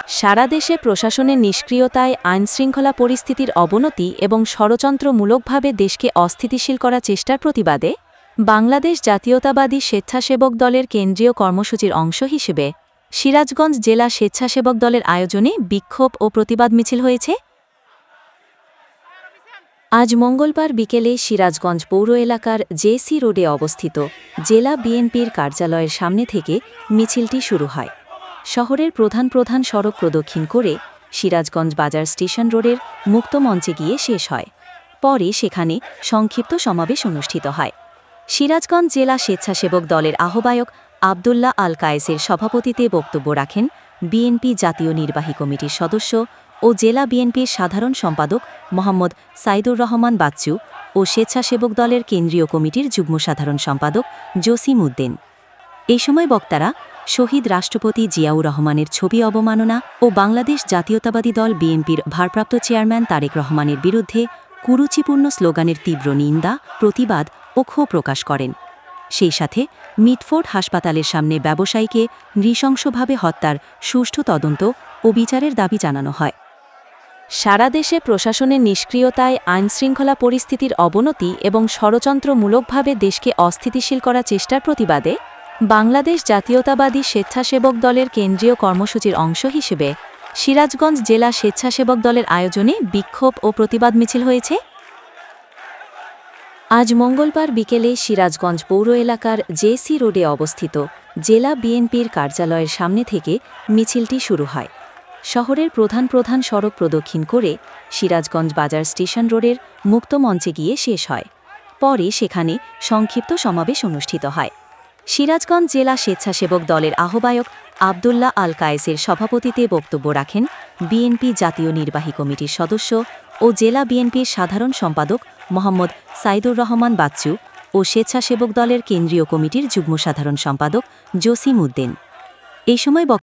সারা দেশে প্রশাসনের নিষ্ক্রিয়তায় আইনশৃঙ্খলা পরিস্থিতির অবনতি এবং ষড়যন্ত্রমূলকভাবে দেশকে অস্থিতিশীল করার চেষ্টার প্রতিবাদে বাংলাদেশ জাতীয়তাবাদী স্বেচ্ছাসেবক দলের কেন্দ্রীয় কর্মসূচির অংশ হিসেবে সিরাজগঞ্জ জেলা স্বেচ্ছাসেবক দলের আয়োজনে বিক্ষোভ ও প্রতিবাদ মিছিল হয়েছে। আজ মঙ্গলবার বিকেলে সিরাজগঞ্জ পৌর এলাকার জেসি রোডে অবস্থিত জেলা বিএনপির কার্যালয়ের সামনে থেকে মিছিলটি শুরু হয়। শহরের প্রধান প্রধান সড়ক প্রদক্ষিণ করে সিরাজগঞ্জ বাজার স্টেশন রোডের মুক্ত মঞ্চে গিয়ে শেষ হয়। পরে সেখানে সংক্ষিপ্ত সমাবেশ অনুষ্ঠিত হয়। সিরাজগঞ্জ জেলা স্বেচ্ছাসেবক দলের আহ্বায়ক আবদুল্লাহ আল কায়েসের সভাপতিত্বে বক্তব্য রাখেন বিএনপি জাতীয় নির্বাহী কমিটির সদস্য ও জেলা বিএনপির সাধারণ সম্পাদক মোহাম্মদ সাইদুর রহমান বাচ্চু ও স্বেচ্ছাসেবক দলের কেন্দ্রীয় কমিটির যুগ্ম সাধারণ সম্পাদক জসিম উদ্দিন। এই সময় বক্তারা শহীদ রাষ্ট্রপতি জিয়াউর রহমানের ছবি অবমাননা ও বাংলাদেশ জাতীয়তাবাদী দল বিএনপির ভারপ্রাপ্ত চেয়ারম্যান তারেক রহমানের বিরুদ্ধে কুরুচিপূর্ণ স্লোগানের তীব্র নিন্দা, প্রতিবাদ ও ক্ষোভ প্রকাশ করেন। সেই সাথে মিটফোর্ড হাসপাতালের সামনে ব্যবসায়ীকে নৃশংসভাবে হত্যার সুষ্ঠু তদন্ত ও বিচারের দাবি জানানো হয়। সারা দেশে প্রশাসনের নিষ্ক্রিয়তায় আইনশৃঙ্খলা পরিস্থিতির অবনতি এবং ষড়যন্ত্রমূলকভাবে দেশকে অস্থিতিশীল করার চেষ্টার প্রতিবাদে বাংলাদেশ জাতীয়তাবাদী স্বেচ্ছাসেবক দলের কেন্দ্রীয় কর্মসূচির অংশ হিসেবে সিরাজগঞ্জ জেলা স্বেচ্ছাসেবক দলের আয়োজনে বিক্ষোভ ও প্রতিবাদ মিছিল হয়েছে। আজ মঙ্গলবার বিকেলে সিরাজগঞ্জ পৌর এলাকার জেসি রোডে অবস্থিত জেলা বিএনপির কার্যালয়ের সামনে থেকে মিছিলটি শুরু হয়। শহরের প্রধান প্রধান সড়ক প্রদক্ষিণ করে সিরাজগঞ্জ বাজার স্টেশন রোডের মুক্ত মঞ্চে গিয়ে শেষ হয়। পরে সেখানে সংক্ষিপ্ত সমাবেশ অনুষ্ঠিত হয়। সিরাজগঞ্জ জেলা স্বেচ্ছাসেবক দলের আহ্বায়ক আবদুল্লাহ আল কায়েসের সভাপতিত্বে বক্তব্য রাখেন বিএনপি জাতীয় নির্বাহী কমিটির সদস্য ও জেলা বিএনপির সাধারণ সম্পাদক মোহাম্মদ সাইদুর রহমান বাচ্চু ও স্বেচ্ছাসেবক দলের কেন্দ্রীয় কমিটির যুগ্ম সাধারণ সম্পাদক জসিম উদ্দিন। এই সময়